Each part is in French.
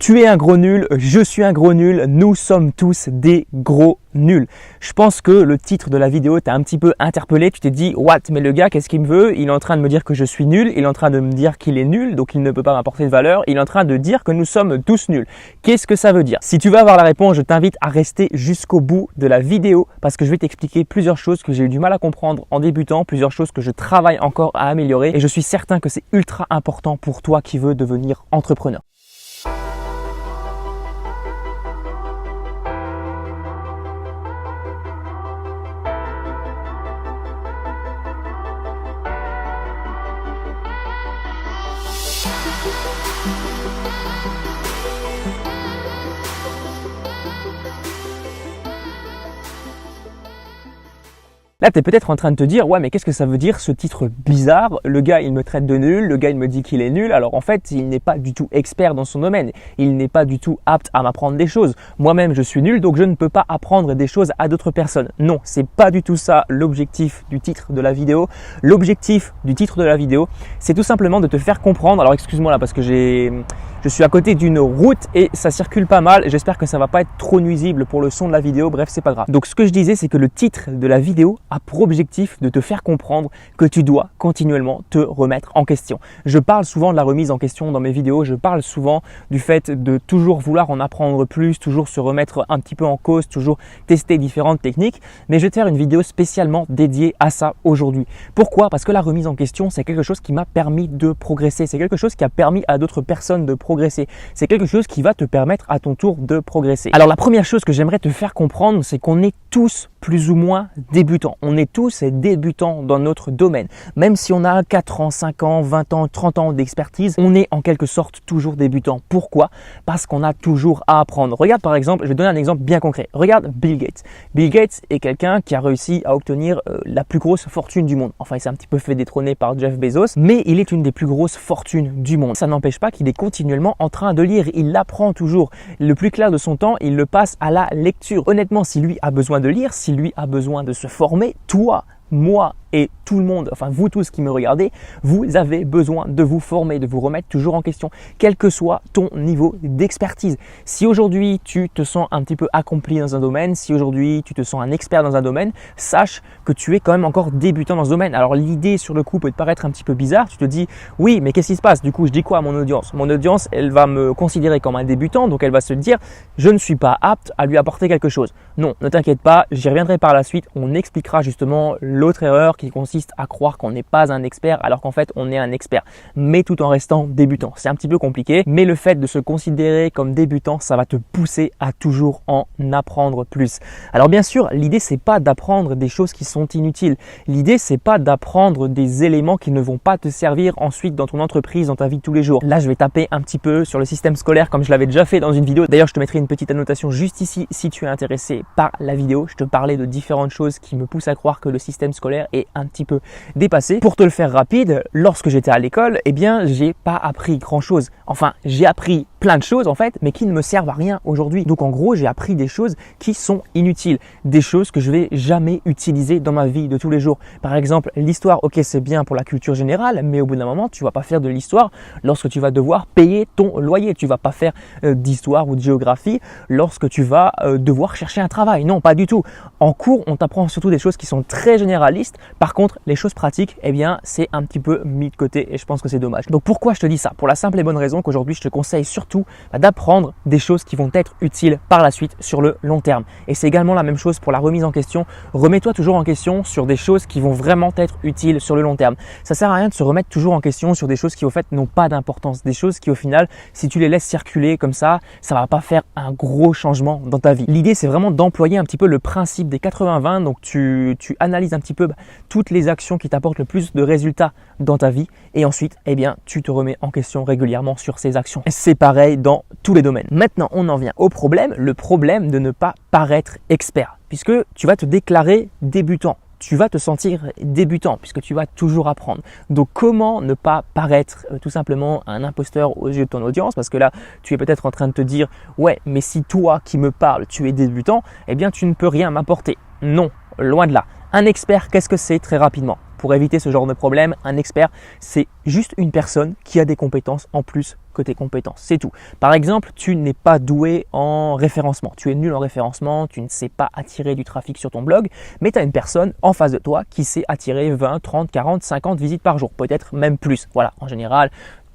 Tu es un gros nul, je suis un gros nul, nous sommes tous des gros nuls. Je pense que le titre de la vidéo t'a un petit peu interpellé, tu t'es dit « What? Mais le gars, qu'est-ce qu'il me veut? Il est en train de me dire que je suis nul, il est en train de me dire qu'il est nul, donc il ne peut pas m'apporter de valeur, il est en train de dire que nous sommes tous nuls. » Qu'est-ce que ça veut dire? Si tu veux avoir la réponse, je t'invite à rester jusqu'au bout de la vidéo parce que je vais t'expliquer plusieurs choses que j'ai eu du mal à comprendre en débutant, plusieurs choses que je travaille encore à améliorer et je suis certain que c'est ultra important pour toi qui veux devenir entrepreneur. Là, tu es peut-être en train de te dire « Ouais, mais qu'est-ce que ça veut dire ce titre bizarre? Le gars, il me traite de nul, le gars, il me dit qu'il est nul. Alors en fait, il n'est pas du tout expert dans son domaine. Il n'est pas du tout apte à m'apprendre des choses. Moi-même, je suis nul, donc je ne peux pas apprendre des choses à d'autres personnes. » Non, c'est pas du tout ça l'objectif du titre de la vidéo. L'objectif du titre de la vidéo, c'est tout simplement de te faire comprendre. Alors excuse-moi là parce que je suis à côté d'une route et ça circule pas mal. J'espère que ça va pas être trop nuisible pour le son de la vidéo. Bref, c'est pas grave. Donc ce que je disais, c'est que le titre de la vidéo a pour objectif de te faire comprendre que tu dois continuellement te remettre en question. Je parle souvent de la remise en question dans mes vidéos. Je parle souvent du fait de toujours vouloir en apprendre plus, toujours se remettre un petit peu en cause, toujours tester différentes techniques. Mais je vais te faire une vidéo spécialement dédiée à ça aujourd'hui. Pourquoi? Parce que la remise en question, c'est quelque chose qui m'a permis de progresser. C'est quelque chose qui a permis à d'autres personnes de progresser. C'est quelque chose qui va te permettre à ton tour de progresser. Alors la première chose que j'aimerais te faire comprendre, c'est qu'on est tous plus ou moins débutants. On est tous débutants dans notre domaine. Même si on a 4 ans, 5 ans, 20 ans, 30 ans d'expertise, on est en quelque sorte toujours débutant. Pourquoi? Parce qu'on a toujours à apprendre. Regarde par exemple, je vais donner un exemple bien concret. Regarde Bill Gates. Bill Gates est quelqu'un qui a réussi à obtenir la plus grosse fortune du monde. Enfin, il s'est un petit peu fait détrôner par Jeff Bezos, mais il est une des plus grosses fortunes du monde. Ça n'empêche pas qu'il est continuellement en train de lire. Il apprend toujours. Le plus clair de son temps, il le passe à la lecture. Honnêtement, si lui a besoin de lire, si lui a besoin de se former, toi, moi et tout le monde, enfin vous tous qui me regardez, vous avez besoin de vous former, de vous remettre toujours en question, quel que soit ton niveau d'expertise. Si aujourd'hui tu te sens un petit peu accompli dans un domaine, si aujourd'hui tu te sens un expert dans un domaine, sache que tu es quand même encore débutant dans ce domaine. Alors l'idée sur le coup peut te paraître un petit peu bizarre, tu te dis oui mais qu'est-ce qui se passe? Du coup je dis quoi à mon audience? Mon audience elle va me considérer comme un débutant, donc elle va se dire je ne suis pas apte à lui apporter quelque chose. Non, ne t'inquiète pas, j'y reviendrai par la suite, on expliquera justement l'autre erreur qui consiste à croire qu'on n'est pas un expert alors qu'en fait on est un expert, mais tout en restant débutant. C'est un petit peu compliqué, mais le fait de se considérer comme débutant, ça va te pousser à toujours en apprendre plus. Alors bien sûr, l'idée c'est pas d'apprendre des choses qui sont inutiles. L'idée c'est pas d'apprendre des éléments qui ne vont pas te servir ensuite dans ton entreprise, dans ta vie de tous les jours. Là, je vais taper un petit peu sur le système scolaire comme je l'avais déjà fait dans une vidéo. D'ailleurs, je te mettrai une petite annotation juste ici si tu es intéressé par la vidéo. Je te parlais de différentes choses qui me poussent à croire que le système scolaire est un petit peu dépassé. Pour te le faire rapide, lorsque j'étais à l'école, eh bien, j'ai pas appris grand chose. Enfin, j'ai appris plein de choses en fait, mais qui ne me servent à rien aujourd'hui. Donc en gros, j'ai appris des choses qui sont inutiles, des choses que je vais jamais utiliser dans ma vie de tous les jours. Par exemple, l'histoire, ok, c'est bien pour la culture générale, mais au bout d'un moment, tu vas pas faire de l'histoire lorsque tu vas devoir payer ton loyer. Tu vas pas faire d'histoire ou de géographie lorsque tu vas devoir chercher un travail. Non, pas du tout. En cours, on t'apprend surtout des choses qui sont très généralistes. Par contre, les choses pratiques, eh bien, c'est un petit peu mis de côté et je pense que c'est dommage. Donc pourquoi je te dis ça? Pour la simple et bonne raison qu'aujourd'hui, je te conseille surtout d'apprendre des choses qui vont être utiles par la suite sur le long terme. Et c'est également la même chose pour la remise en question. Remets-toi toujours en question sur des choses qui vont vraiment être utiles sur le long terme. Ça sert à rien de se remettre toujours en question sur des choses qui au fait n'ont pas d'importance. Des choses qui au final, si tu les laisses circuler comme ça va pas faire un gros changement dans ta vie. L'idée, c'est vraiment d'employer un petit peu le principe des 80-20. Donc tu analyses un petit peu toutes les actions qui t'apportent le plus de résultats dans ta vie et ensuite, eh bien, tu te remets en question régulièrement sur ces actions. C'est pareil dans tous les domaines. Maintenant, on en vient au problème, le problème de ne pas paraître expert puisque tu vas te déclarer débutant. Tu vas te sentir débutant puisque tu vas toujours apprendre. Donc comment ne pas paraître tout simplement un imposteur aux yeux de ton audience? Parce que là, tu es peut-être en train de te dire « Ouais, mais si toi qui me parles, tu es débutant, eh bien tu ne peux rien m'apporter. » Non, loin de là. Un expert, qu'est-ce que c'est très rapidement? Pour éviter ce genre de problème, un expert, c'est juste une personne qui a des compétences en plus que tes compétences. C'est tout. Par exemple, tu n'es pas doué en référencement. Tu es nul en référencement, tu ne sais pas attirer du trafic sur ton blog, mais tu as une personne en face de toi qui sait attirer 20, 30, 40, 50 visites par jour, peut-être même plus. Voilà, en général,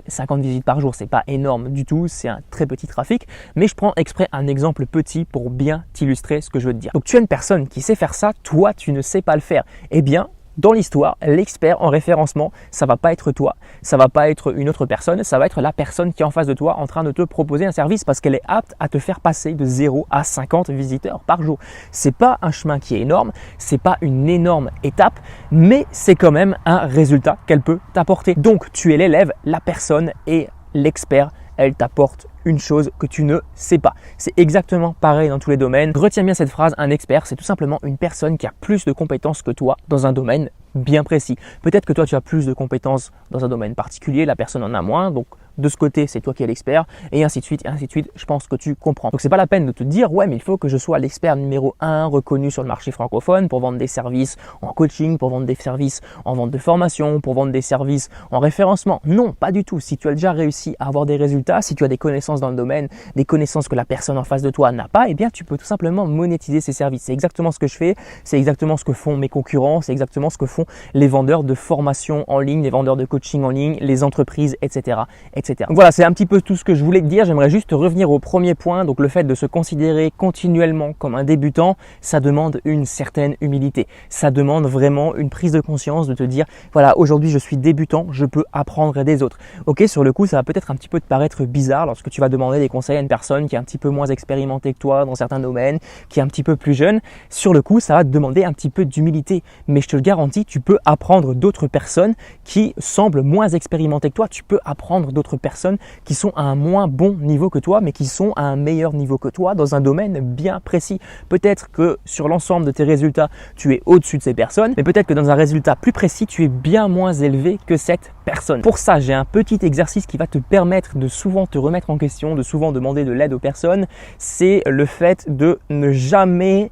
50 visites par jour, c'est pas énorme du tout, c'est un très petit trafic, mais je prends exprès un exemple petit pour bien t'illustrer ce que je veux te dire. Donc tu as une personne qui sait faire ça, toi tu ne sais pas le faire. Eh bien, dans l'histoire, l'expert en référencement, ça va pas être toi, ça va pas être une autre personne, ça va être la personne qui est en face de toi en train de te proposer un service parce qu'elle est apte à te faire passer de 0 à 50 visiteurs par jour. C'est pas un chemin qui est énorme, c'est pas une énorme étape, mais c'est quand même un résultat qu'elle peut t'apporter. Donc tu es l'élève, la personne et l'expert, elle t'apporte une chose que tu ne sais pas. C'est exactement pareil dans tous les domaines. Retiens bien cette phrase, un expert, c'est tout simplement une personne qui a plus de compétences que toi dans un domaine bien précis. Peut-être que toi, tu as plus de compétences dans un domaine particulier, la personne en a moins, donc de ce côté, c'est toi qui es l'expert, et ainsi de suite, et ainsi de suite. Je pense que tu comprends. Donc, c'est pas la peine de te dire, ouais, mais il faut que je sois l'expert numéro 1 reconnu sur le marché francophone pour vendre des services en coaching, pour vendre des services en vente de formation, pour vendre des services en référencement. Non, pas du tout. Si tu as déjà réussi à avoir des résultats, si tu as des connaissances dans le domaine, des connaissances que la personne en face de toi n'a pas, eh bien, tu peux tout simplement monétiser ces services. C'est exactement ce que je fais, c'est exactement ce que font mes concurrents, c'est exactement ce que font les vendeurs de formation en ligne, les vendeurs de coaching en ligne, les entreprises, etc. etc. Voilà, c'est un petit peu tout ce que je voulais te dire. J'aimerais juste revenir au premier point. Donc le fait de se considérer continuellement comme un débutant, ça demande une certaine humilité. Ça demande vraiment une prise de conscience de te dire, voilà, aujourd'hui je suis débutant, je peux apprendre des autres. Ok, sur le coup, ça va peut-être un petit peu te paraître bizarre lorsque tu vas demander des conseils à une personne qui est un petit peu moins expérimentée que toi dans certains domaines, qui est un petit peu plus jeune. Sur le coup, ça va te demander un petit peu d'humilité. Mais je te le garantis, tu peux apprendre d'autres personnes qui semblent moins expérimentées que toi. Tu peux apprendre d'autres personnes qui sont à un moins bon niveau que toi, mais qui sont à un meilleur niveau que toi dans un domaine bien précis. Peut-être que sur l'ensemble de tes résultats, tu es au-dessus de ces personnes, mais peut-être que dans un résultat plus précis, tu es bien moins élevé que cette personne. Pour ça, j'ai un petit exercice qui va te permettre de souvent te remettre en question, de souvent demander de l'aide aux personnes. C'est le fait de ne jamais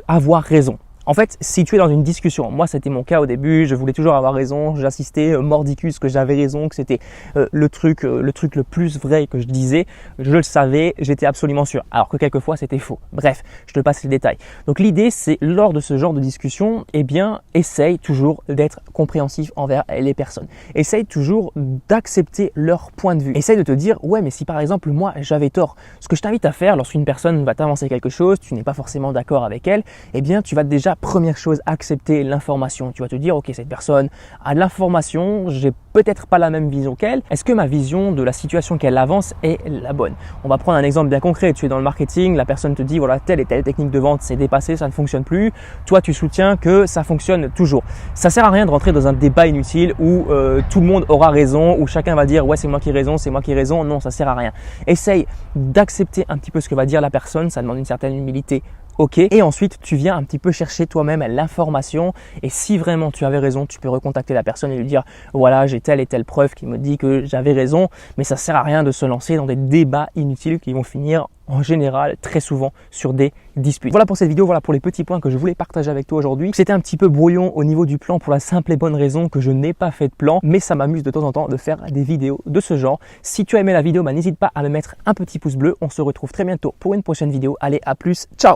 avoir raison. En fait, si tu es dans une discussion, moi c'était mon cas au début, je voulais toujours avoir raison, j'assistais mordicus que j'avais raison, que c'était le truc le plus vrai que je disais, je le savais, j'étais absolument sûr, alors que quelquefois c'était faux. Bref, je te passe les détails. Donc l'idée c'est lors de ce genre de discussion, eh bien essaye toujours d'être compréhensif envers les personnes. Essaye toujours d'accepter leur point de vue. Essaye de te dire, ouais mais si par exemple moi j'avais tort, ce que je t'invite à faire lorsqu'une personne va t'avancer quelque chose, tu n'es pas forcément d'accord avec elle, eh bien tu vas déjà première chose, accepter l'information. Tu vas te dire, ok, cette personne a de l'information, j'ai peut-être pas la même vision qu'elle. Est-ce que ma vision de la situation qu'elle avance est la bonne? On va prendre un exemple bien concret. Tu es dans le marketing, la personne te dit, voilà, telle et telle technique de vente c'est dépassé, ça ne fonctionne plus. Toi, tu soutiens que ça fonctionne toujours. Ça sert à rien de rentrer dans un débat inutile où tout le monde aura raison, où chacun va dire, ouais, c'est moi qui ai raison, c'est moi qui ai raison. Non, ça sert à rien. Essaye d'accepter un petit peu ce que va dire la personne. Ça demande une certaine humilité. Ok, et ensuite tu viens un petit peu chercher toi-même l'information et si vraiment tu avais raison, tu peux recontacter la personne et lui dire voilà, j'ai telle et telle preuve qui me dit que j'avais raison, mais ça sert à rien de se lancer dans des débats inutiles qui vont finir en général très souvent sur des disputes. Voilà pour cette vidéo, voilà pour les petits points que je voulais partager avec toi aujourd'hui. C'était un petit peu brouillon au niveau du plan pour la simple et bonne raison que je n'ai pas fait de plan, mais ça m'amuse de temps en temps de faire des vidéos de ce genre. Si tu as aimé la vidéo, n'hésite pas à me mettre un petit pouce bleu. On se retrouve très bientôt pour une prochaine vidéo. Allez, à plus, ciao!